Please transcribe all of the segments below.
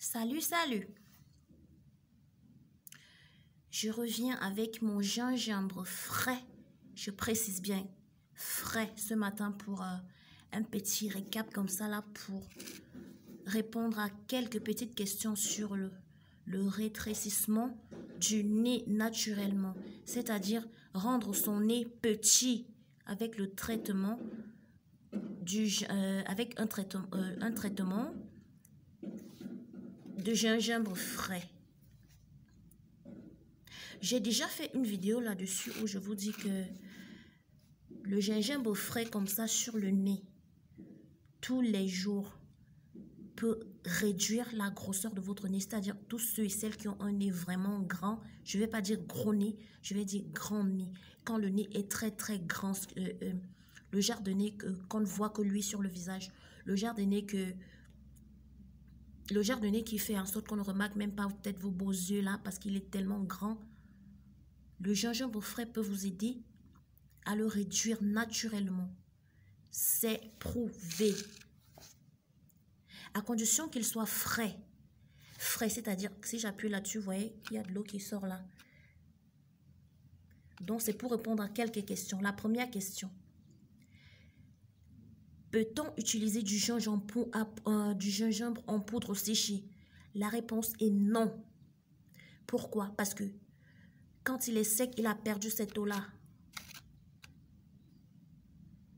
Salut, salut. Je reviens avec mon gingembre frais. Je précise bien frais ce matin pour un petit récap comme ça là pour répondre à quelques petites questions sur le rétrécissement du nez naturellement. C'est-à-dire rendre son nez petit avec le traitement avec un traitement de gingembre frais. J'ai déjà fait une vidéo là-dessus où je vous dis que le gingembre frais comme ça sur le nez tous les jours peut réduire la grosseur de votre nez. C'est-à-dire tous ceux et celles qui ont un nez vraiment grand, je ne vais pas dire gros nez, je vais dire grand nez. Quand le nez est très très grand, le genre de nez qu'on ne voit que lui sur le visage, le genre de nez qui fait en sorte qu'on ne remarque même pas peut-être vos beaux yeux là parce qu'il est tellement grand. Le gingembre frais peut vous aider à le réduire naturellement. C'est prouvé. À condition qu'il soit frais. Frais, c'est-à-dire que si j'appuie là-dessus, vous voyez, il y a de l'eau qui sort là. Donc, c'est pour répondre à quelques questions. La première question. Peut-on utiliser du gingembre en poudre séchée? La réponse est non. Pourquoi? Parce que quand il est sec, il a perdu cette eau-là.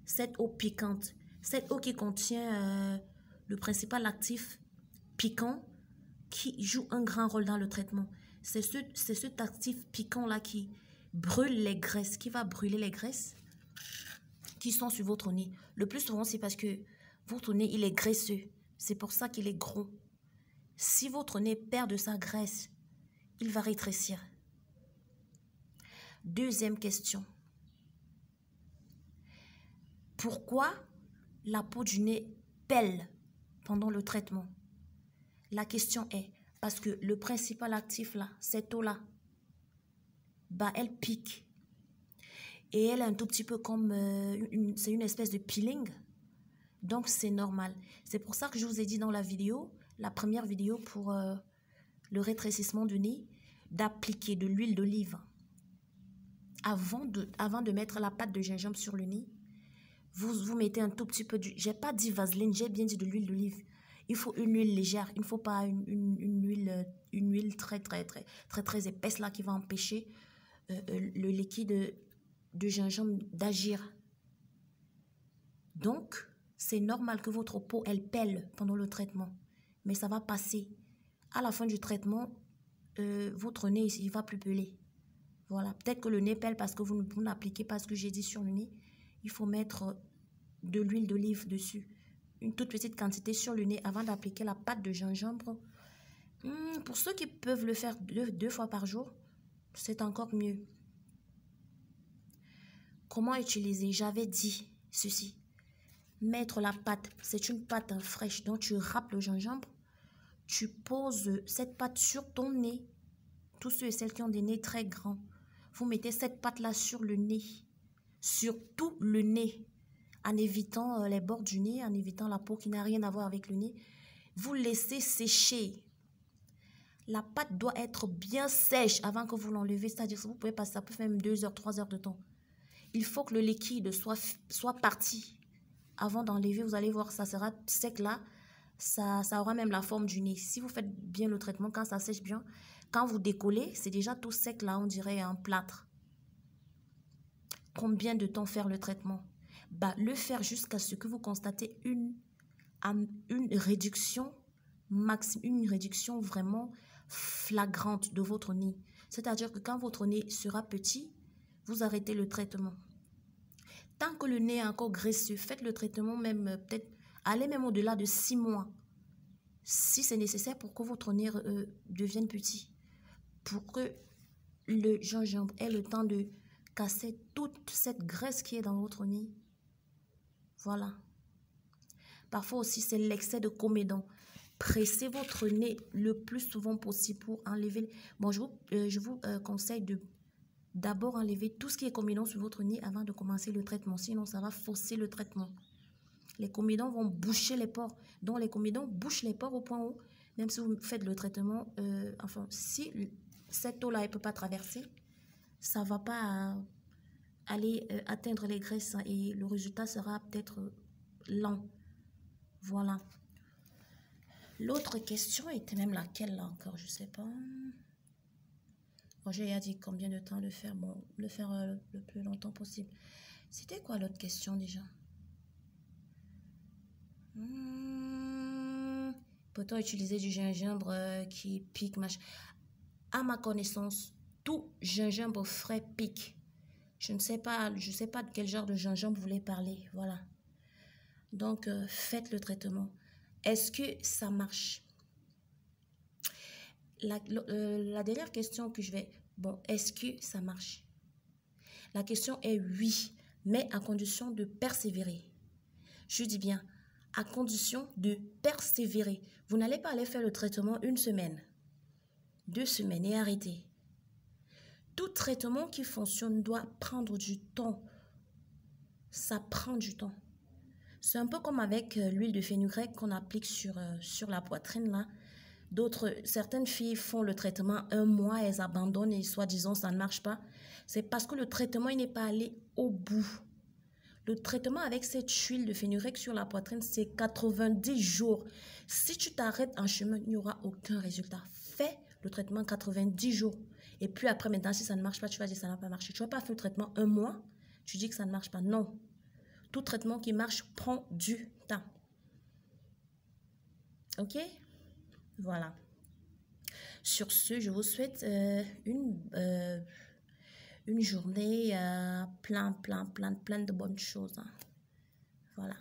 Cette eau piquante. Cette eau qui contient le principal actif piquant qui joue un grand rôle dans le traitement. C'est cet actif piquant-là qui brûle les graisses, qui va brûler les graisses qui sont sur votre nez. Le plus souvent, c'est parce que votre nez, il est graisseux. C'est pour ça qu'il est gros. Si votre nez perd de sa graisse, il va rétrécir. Deuxième question. Pourquoi la peau du nez pèle pendant le traitement? La question est, parce que le principal actif là, cette eau-là, bah, elle pique. Et elle est un tout petit peu comme, c'est une espèce de peeling. Donc, c'est normal. C'est pour ça que je vous ai dit dans la vidéo, la première vidéo pour le rétrécissement du nez, d'appliquer de l'huile d'olive. Avant de mettre la pâte de gingembre sur le nez, vous mettez un tout petit peu de... J'ai pas dit vaseline, j'ai bien dit de l'huile d'olive. Il faut une huile légère, il ne faut pas une huile très épaisse là qui va empêcher le liquide de gingembre d'agir. Donc, c'est normal que votre peau, elle pèle pendant le traitement. Mais ça va passer. À la fin du traitement, votre nez, il va plus peler. Voilà. Peut-être que le nez pèle parce que vous n'appliquez pas ce que j'ai dit sur le nez. Il faut mettre de l'huile d'olive dessus. Une toute petite quantité sur le nez avant d'appliquer la pâte de gingembre. Pour ceux qui peuvent le faire deux fois par jour, c'est encore mieux. Comment utiliser? J'avais dit ceci. Mettre la pâte, c'est une pâte fraîche dont tu râpes le gingembre. Tu poses cette pâte sur ton nez. Tous ceux et celles qui ont des nez très grands, vous mettez cette pâte-là sur le nez. Sur tout le nez. En évitant les bords du nez, en évitant la peau qui n'a rien à voir avec le nez. Vous laissez sécher. La pâte doit être bien sèche avant que vous l'enlevez. C'est-à-dire que vous pouvez passer, ça peut faire même 2 heures, 3 heures de temps. Il faut que le liquide soit parti. Avant d'enlever, vous allez voir, ça sera sec là. Ça aura même la forme du nez. Si vous faites bien le traitement, quand ça sèche bien, quand vous décollez, c'est déjà tout sec là, on dirait un plâtre. Combien de temps faire le traitement? Bah, le faire jusqu'à ce que vous constatez une réduction une réduction vraiment flagrante de votre nez. C'est-à-dire que quand votre nez sera petit, vous arrêtez le traitement. Tant que le nez est encore graisseux, faites le traitement même peut-être, allez même au-delà de 6 mois. Si c'est nécessaire pour que votre nez devienne petit. Pour que le gingembre ait le temps de casser toute cette graisse qui est dans votre nez. Voilà. Parfois aussi, c'est l'excès de comédon. Pressez votre nez le plus souvent possible pour enlever... Bon, je vous conseille de d'abord enlever tout ce qui est comédon sur votre nez avant de commencer le traitement. Sinon, ça va fausser le traitement. Les comédons vont boucher les pores. Donc, les comédons bouchent les pores au point où Même si vous faites le traitement, enfin, si cette eau-là, elle ne peut pas traverser, ça ne va pas aller atteindre les graisses et le résultat sera peut-être lent. Voilà. L'autre question était même laquelle là encore, je ne sais pas. Bon, j'ai dit combien de temps le faire. Bon, le faire le plus longtemps possible. C'était quoi l'autre question déjà? Peut-on utiliser du gingembre qui pique, machin? À ma connaissance, tout gingembre frais pique. Je ne sais pas, de quel genre de gingembre vous voulez parler. Voilà. Donc, faites le traitement. Est-ce que ça marche? La dernière question que je vais... Bon, est-ce que ça marche? La question est oui, mais à condition de persévérer. Je dis bien, à condition de persévérer. Vous n'allez pas aller faire le traitement 1 semaine, 2 semaines et arrêter. Tout traitement qui fonctionne doit prendre du temps. Ça prend du temps. C'est un peu comme avec l'huile de fenugrec qu'on applique sur la poitrine là. Certaines filles font le traitement 1 mois, elles abandonnent et soi-disant ça ne marche pas. C'est parce que le traitement il n'est pas allé au bout. Le traitement avec cette huile de fenugrec sur la poitrine, c'est 90 jours. Si tu t'arrêtes en chemin, il n'y aura aucun résultat. Fais le traitement 90 jours. Et puis après, maintenant, si ça ne marche pas, tu vas dire que ça n'a pas marché. Tu ne vas pas faire le traitement 1 mois, tu dis que ça ne marche pas. Non. Tout traitement qui marche prend du temps. Ok? Voilà. Sur ce, je vous souhaite une journée plein de bonnes choses. Hein. Voilà.